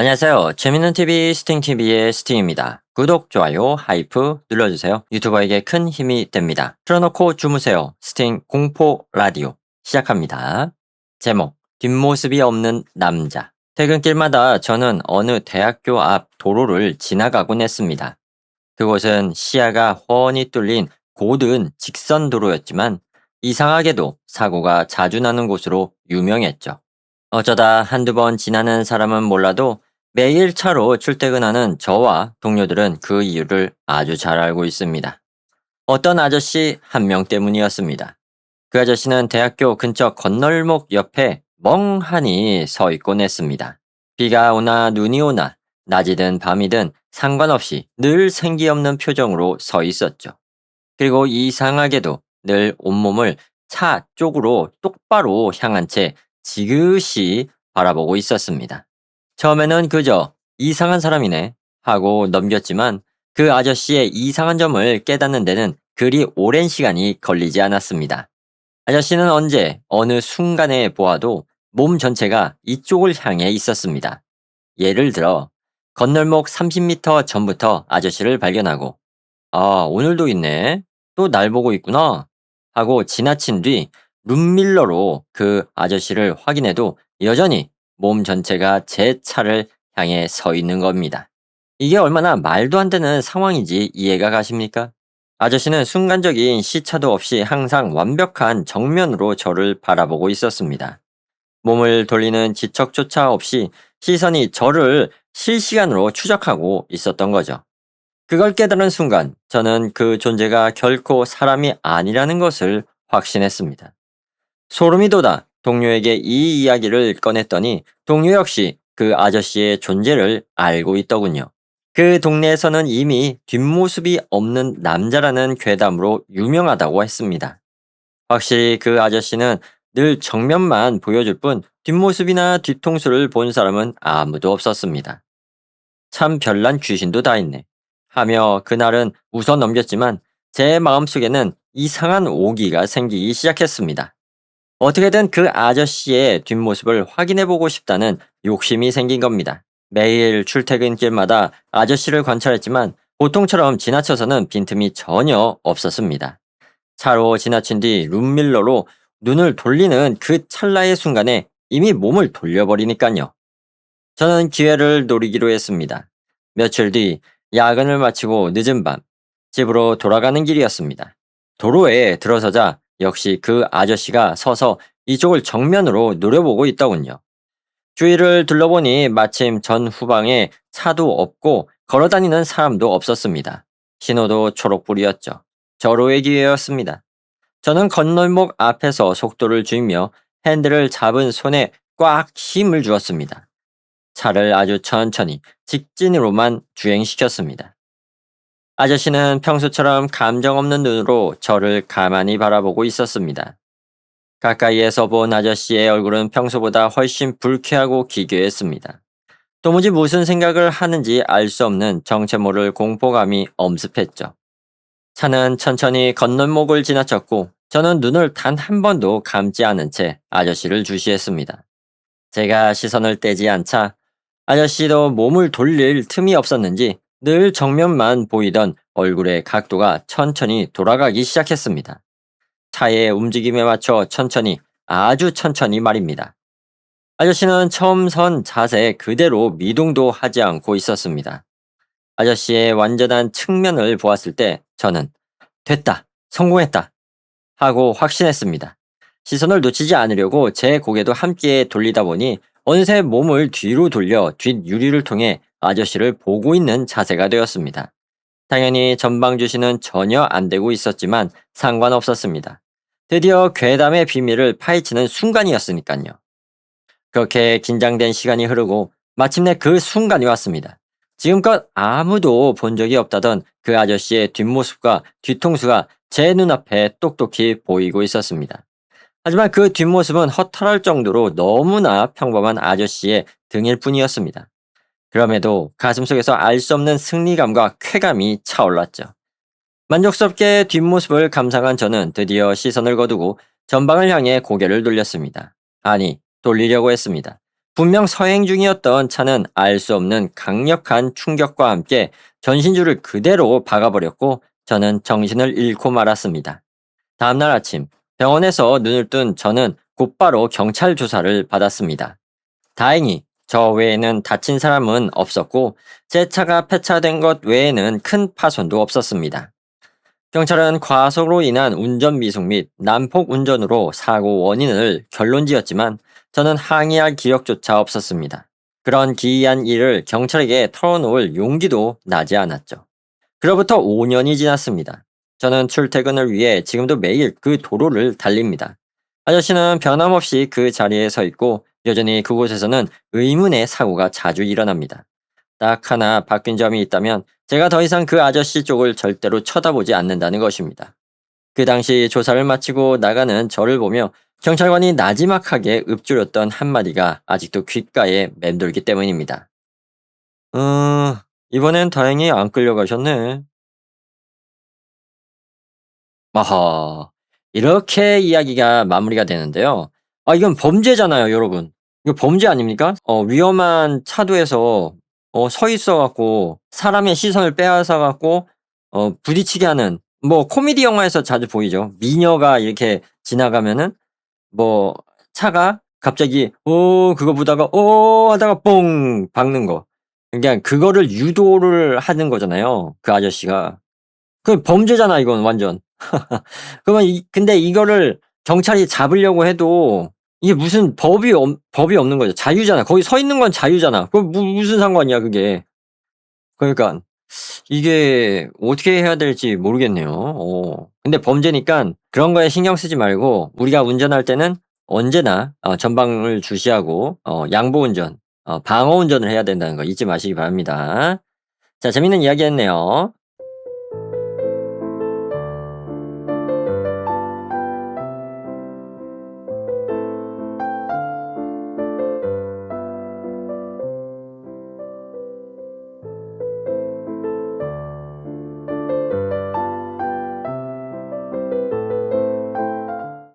안녕하세요. 재밌는 TV 스팅TV의 스팅입니다. 구독, 좋아요, 하이프 눌러주세요. 유튜버에게 큰 힘이 됩니다. 틀어놓고 주무세요. 스팅 공포 라디오 시작합니다. 제목, 뒷모습이 없는 남자. 퇴근길마다 저는 어느 대학교 앞 도로를 지나가곤 했습니다. 그곳은 시야가 훤히 뚫린 곧은 직선 도로였지만 이상하게도 사고가 자주 나는 곳으로 유명했죠. 어쩌다 한두 번 지나는 사람은 몰라도 매일 차로 출퇴근하는 저와 동료들은 그 이유를 아주 잘 알고 있습니다. 어떤 아저씨 한 명 때문이었습니다. 그 아저씨는 대학교 근처 건널목 옆에 멍하니 서 있곤 했습니다. 비가 오나 눈이 오나 낮이든 밤이든 상관없이 늘 생기 없는 표정으로 서 있었죠. 그리고 이상하게도 늘 온몸을 차 쪽으로 똑바로 향한 채 지그시 바라보고 있었습니다. 처음에는 그저 이상한 사람이네 하고 넘겼지만 그 아저씨의 이상한 점을 깨닫는 데는 그리 오랜 시간이 걸리지 않았습니다. 아저씨는 언제 어느 순간에 보아도 몸 전체가 이쪽을 향해 있었습니다. 예를 들어 건널목 30m 전부터 아저씨를 발견하고 아, 오늘도 있네. 또 날 보고 있구나. 하고 지나친 뒤 룸밀러로 그 아저씨를 확인해도 여전히 몸 전체가 제 차를 향해 서 있는 겁니다. 이게 얼마나 말도 안 되는 상황인지 이해가 가십니까? 아저씨는 순간적인 시차도 없이 항상 완벽한 정면으로 저를 바라보고 있었습니다. 몸을 돌리는 지척조차 없이 시선이 저를 실시간으로 추적하고 있었던 거죠. 그걸 깨달은 순간 저는 그 존재가 결코 사람이 아니라는 것을 확신했습니다. 소름이 돋아 동료에게 이 이야기를 꺼냈더니 동료 역시 그 아저씨의 존재를 알고 있더군요. 그 동네에서는 이미 뒷모습이 없는 남자라는 괴담으로 유명하다고 했습니다. 확실히 그 아저씨는 늘 정면만 보여줄 뿐 뒷모습이나 뒤통수를 본 사람은 아무도 없었습니다. 참 별난 귀신도 다 있네. 하며 그날은 웃어 넘겼지만 제 마음속에는 이상한 오기가 생기기 시작했습니다. 어떻게든 그 아저씨의 뒷모습을 확인해보고 싶다는 욕심이 생긴 겁니다. 매일 출퇴근길마다 아저씨를 관찰했지만 보통처럼 지나쳐서는 빈틈이 전혀 없었습니다. 차로 지나친 뒤 룸밀러로 눈을 돌리는 그 찰나의 순간에 이미 몸을 돌려버리니까요. 저는 기회를 노리기로 했습니다. 며칠 뒤 야근을 마치고 늦은 밤 집으로 돌아가는 길이었습니다. 도로에 들어서자 역시 그 아저씨가 서서 이쪽을 정면으로 노려보고 있더군요. 주위를 둘러보니 마침 전 후방에 차도 없고 걸어다니는 사람도 없었습니다. 신호도 초록불이었죠. 절호의 기회였습니다. 저는 건널목 앞에서 속도를 줄이며 핸들을 잡은 손에 꽉 힘을 주었습니다. 차를 아주 천천히 직진으로만 주행시켰습니다. 아저씨는 평소처럼 감정 없는 눈으로 저를 가만히 바라보고 있었습니다. 가까이에서 본 아저씨의 얼굴은 평소보다 훨씬 불쾌하고 기괴했습니다. 도무지 무슨 생각을 하는지 알 수 없는 정체 모를 공포감이 엄습했죠. 차는 천천히 건널목을 지나쳤고 저는 눈을 단 한 번도 감지 않은 채 아저씨를 주시했습니다. 제가 시선을 떼지 않자 아저씨도 몸을 돌릴 틈이 없었는지 늘 정면만 보이던 얼굴의 각도가 천천히 돌아가기 시작했습니다. 차의 움직임에 맞춰 천천히, 아주 천천히 말입니다. 아저씨는 처음 선 자세 그대로 미동도 하지 않고 있었습니다. 아저씨의 완전한 측면을 보았을 때 저는 됐다, 성공했다 하고 확신했습니다. 시선을 놓치지 않으려고 제 고개도 함께 돌리다 보니 어느새 몸을 뒤로 돌려 뒷유리를 통해 아저씨를 보고 있는 자세가 되었습니다. 당연히 전방 주시는 전혀 안 되고 있었지만 상관없었습니다. 드디어 괴담의 비밀을 파헤치는 순간이었으니까요. 그렇게 긴장된 시간이 흐르고 마침내 그 순간이 왔습니다. 지금껏 아무도 본 적이 없다던 그 아저씨의 뒷모습과 뒤통수가 제 눈앞에 똑똑히 보이고 있었습니다. 하지만 그 뒷모습은 허탈할 정도로 너무나 평범한 아저씨의 등일 뿐이었습니다. 그럼에도 가슴속에서 알 수 없는 승리감과 쾌감이 차올랐죠. 만족스럽게 뒷모습을 감상한 저는 드디어 시선을 거두고 전방을 향해 고개를 돌렸습니다. 아니, 돌리려고 했습니다. 분명 서행 중이었던 차는 알 수 없는 강력한 충격과 함께 전신줄을 그대로 박아버렸고 저는 정신을 잃고 말았습니다. 다음날 아침 병원에서 눈을 뜬 저는 곧바로 경찰 조사를 받았습니다. 다행히 저 외에는 다친 사람은 없었고 제 차가 폐차된 것 외에는 큰 파손도 없었습니다. 경찰은 과속으로 인한 운전 미숙 및 난폭 운전으로 사고 원인을 결론지었지만 저는 항의할 기력조차 없었습니다. 그런 기이한 일을 경찰에게 털어놓을 용기도 나지 않았죠. 그로부터 5년이 지났습니다. 저는 출퇴근을 위해 지금도 매일 그 도로를 달립니다. 아저씨는 변함없이 그 자리에 서 있고 여전히 그곳에서는 의문의 사고가 자주 일어납니다. 딱 하나 바뀐 점이 있다면 제가 더 이상 그 아저씨 쪽을 절대로 쳐다보지 않는다는 것입니다. 그 당시 조사를 마치고 나가는 저를 보며 경찰관이 나지막하게 읊조렸던 한마디가 아직도 귓가에 맴돌기 때문입니다. 이번엔 다행히 안 끌려가셨네. 아하. 이렇게 이야기가 마무리가 되는데요. 이건 범죄잖아요, 여러분. 이거 범죄 아닙니까? 위험한 차도에서 서 있어 갖고 사람의 시선을 빼앗아 갖고 부딪히게 하는 뭐 코미디 영화에서 자주 보이죠. 미녀가 이렇게 지나가면은 뭐 차가 갑자기 그거 보다가 하다가 뽕 박는 거. 그러니까 그거를 유도를 하는 거잖아요, 그 아저씨가. 그 범죄잖아 이건 완전. 그러면 근데 이거를 경찰이 잡으려고 해도 이게 무슨 법이 없는 거죠. 자유잖아. 거기 서 있는 건 자유잖아. 그 무슨 상관이야 그게. 그러니까 이게 어떻게 해야 될지 모르겠네요. 근데 범죄니깐 그런 거에 신경 쓰지 말고 우리가 운전할 때는 언제나 전방을 주시하고 양보 운전 방어 운전을 해야 된다는 거 잊지 마시기 바랍니다. 자, 재밌는 이야기였네요.